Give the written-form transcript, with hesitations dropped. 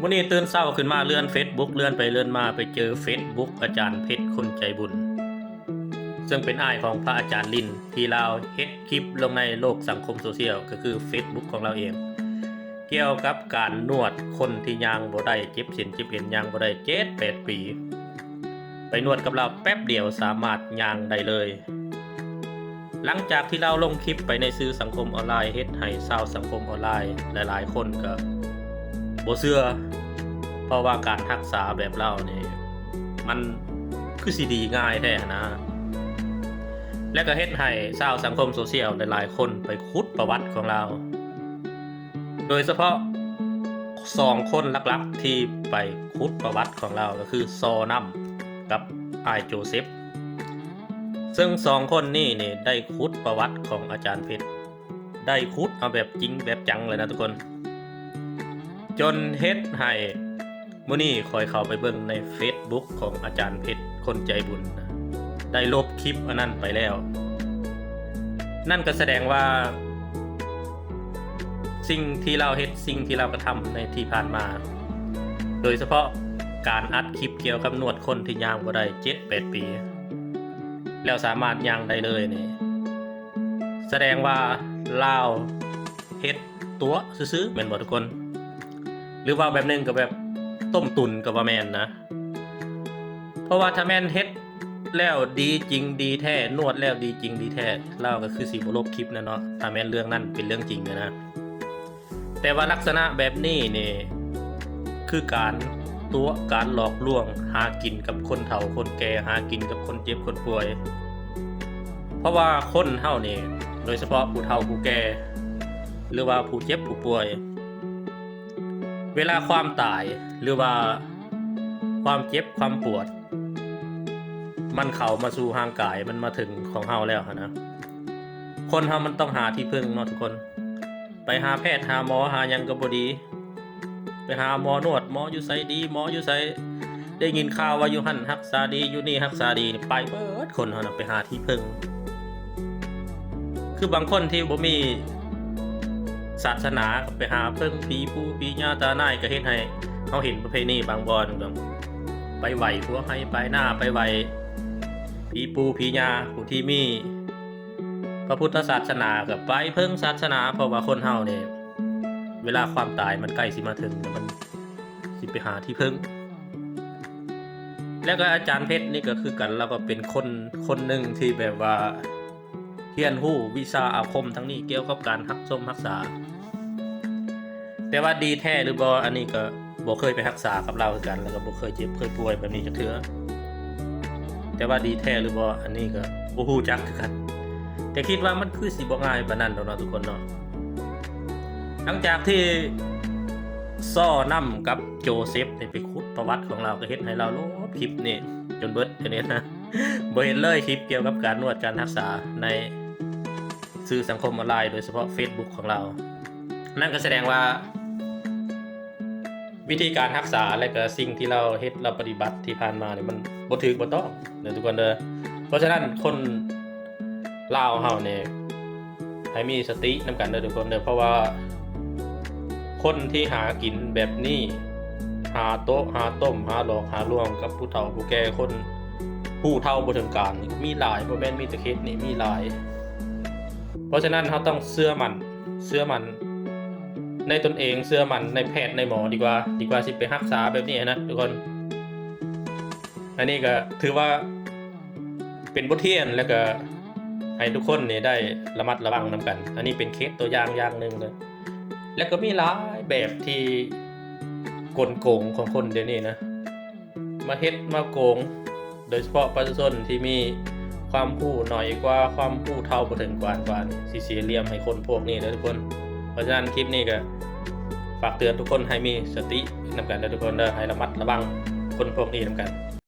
วันนี้ตื่นเช้าขึ้นมาเลื่อน Facebook เลื่อนไปเลื่อนมาไปเจอ Facebook อาจารย์เพชรคนใจบุญซึ่งเป็นอ้ายของพระอาจารย์ลินที่เราเฮ็ดคลิปลงในโลกสังคมโซเชียลก็คือ Facebook ของเราเองเกี่ยวกับการนวดคนที่ย่างบ่ได้เจ็บเส้นเจ็บเอ็นย่างบ่ได้7-8 ปีไปนวดกับเราแป๊บเดียวสามารถย่างได้เลยหลังจากที่เราลงคลิปไปในสื่อสังคมออนไลน์เฮ็ดให้ชาวสังคมออนไลน์หลายๆคนก็บ่เชื่อเพราะว่าการรักษาแบบเรานี่มันคือสิดีง่ายแท้นะและก็เฮ็ดให้ชาวสังคมโซเชียลหลายๆคนไปขุดประวัติของเราโดยเฉพาะ2คนหลักๆที่ไปขุดประวัติของเราก็คือซอน้ำกับอ้ายโจเซฟซึ่ง2คนนี้นี่ได้ขุดประวัติของอาจารย์เพชรได้ขุดเอาแบบจริงแบบจังเลยนะทุกคนจนเฮ็ดให้มื้อนี้คอยเข้าไปเบิ่งใน Facebook ของอาจารย์เพชรคนใจบุญได้ลบคลิปอันนั้นไปแล้วนั่นก็แสดงว่าสิ่งที่เราเฮ็ดสิ่งที่เรากระทำในที่ผ่านมาโดยเฉพาะการอัดคลิปเกี่ยวกับนวดคนที่ย่างบ่ได้ 7-8 ปีแล้วสามารถย่างได้เลยนี่แสดงว่าเราเฮ็ดตัวซื่อๆแม่นบ่ทุกคนหรือว่าแบบนึงก็แบบต้มตุนก็บ่แม่นนะเพราะว่าถ้าแม่นเฮ็ดแล้วดีจริงดีแท้นวดแล้วดีจริงดีแท้เราก็คือสิบ่ลบคลิปนะเนาะถ้าแม่นเรื่องนั้นเป็นเรื่องจริงนะแต่ว่าลักษณะแบบนี้นี่คือการตัวการหลอกลวงหากินกับคนเฒ่าคนแก่หากินกับคนเจ็บคนป่วยเพราะว่าคนเฮานี่โดยเฉพาะผู้เฒ่าผู้แก่หรือว่าผู้เจ็บผู้ป่วยเวลาความตายหรือว่าความเจ็บความปวดมันเข้ามาสู่ร่างกายมันมาถึงของเฮาแล้วนะคนเฮามันต้องหาที่พึ่งเนาะทุกคนไปหาแพทย์หาหมอหาหยังก็บ่ดีไปหาหมอนวดหมออยู่ไสดีหมออยู่ไสได้ยินข่าวว่าอยู่หั่นรักษาดีอยู่นี่รักษาดีนี่ไปเบิดคนเฮาน่ะไปหาที่พึ่งคือบางคนที่บ่มีศาสนาก็ไปหาเพิ่งผีปู่ผีย่าตานายก็เฮ็ดให้เฮาเห็นประเพณีบางบ่อนไปไหว้ผัวให้ไปหน้าไปไหว้ผีปู่ผีย่าผู้ที่มีพระพุทธศาสนาก็ไปเพิ่งศาสนาเพราะว่าคนเฮานี่เวลาความตายมันใกล้สิมาถึงมันสิไปหาที่พึ่งแล้วก็อาจารย์เพชรนี่ก็คือกันแล้วก็เป็นคนหนึ่งที่แบบว่าเรียนรู้วิชาอาคมทั้งนี้เกี่ยวกับการรักษาแต่ว่าดีแท้หรือบ่อันนี้ก็บ่เคยไปรักษากับเราคือกันแล้วก็บ่เคยเจ็บเคยป่วยแบบนี้จักเทื่อแต่ว่าดีแท้หรือบ่อันนี้ก็บ่ฮู้จักคือกันแต่คิดว่ามันคือสิบ่ง่ายปานนั้นดอกเนาะทุกคนเนาะหลังจากที่ซ้อน้ำกับโจเซฟได้ไปขุดประวัติของเราก็เฮ็ดให้เราลบคลิปนี่จนเบิดจังนี้นะบ่เห็นเลยคลิปเกี่ยวกับการนวดการรักษาในสื่อสังคมออนไลน์โดยเฉพาะ Facebook ของเรานั่นก็แสดงว่าวิธีการรักษาและก็สิ่งที่เราเฮ็ดเราปฏิบัติที่ผ่านมาเนี่ยมันบ่ถูกบ่ต้องเด้อทุกคนเด้อเพราะฉะนั้นคนลาวเฮาเนี่ยให้มีสตินำกันเด้อทุกคนเด้อเพราะว่าคนที่หากินแบบนี้หาโต๊ะหาต้มหาหลอกหาลวงกับผู้เฒ่าผู้แก่คนผู้เฒ่าบ่ถึงการนี่มีหลายบ่แม่นมีแต่เคสนี่มีหลายเพราะฉะนั้นเราต้องเชื่อมั่นในตนเองเชื่อมั่นในแพทย์ในหมอดีกว่าสิไปรักษาแบบนี้นะทุกคนอันนี้ก็ถือว่าเป็นบทเรียนแล้วก็ให้ทุกคนนี่ได้ระมัดระวังนำกันอันนี้เป็นเคสตัวอย่างหนึ่งเลยแล้วก็มีหลายแบบที่กลโกงของคนเดี๋ยวนี้นะมาเฮ็ดมาโกงโดยเฉพาะประชาชนที่มีความรู้หน่อยกว่าความรู้เท่าบ่ถึงกว่าสิเสียเหลี่ยมให้คนพวกนี้นะทุกคนเพราะฉะนั้นคลิปนี้ก็ฝากเตือนทุกคนให้มีสตินำกันนะทุกคนเด้อให้ระมัดระวังคนพวกนี้นำกัน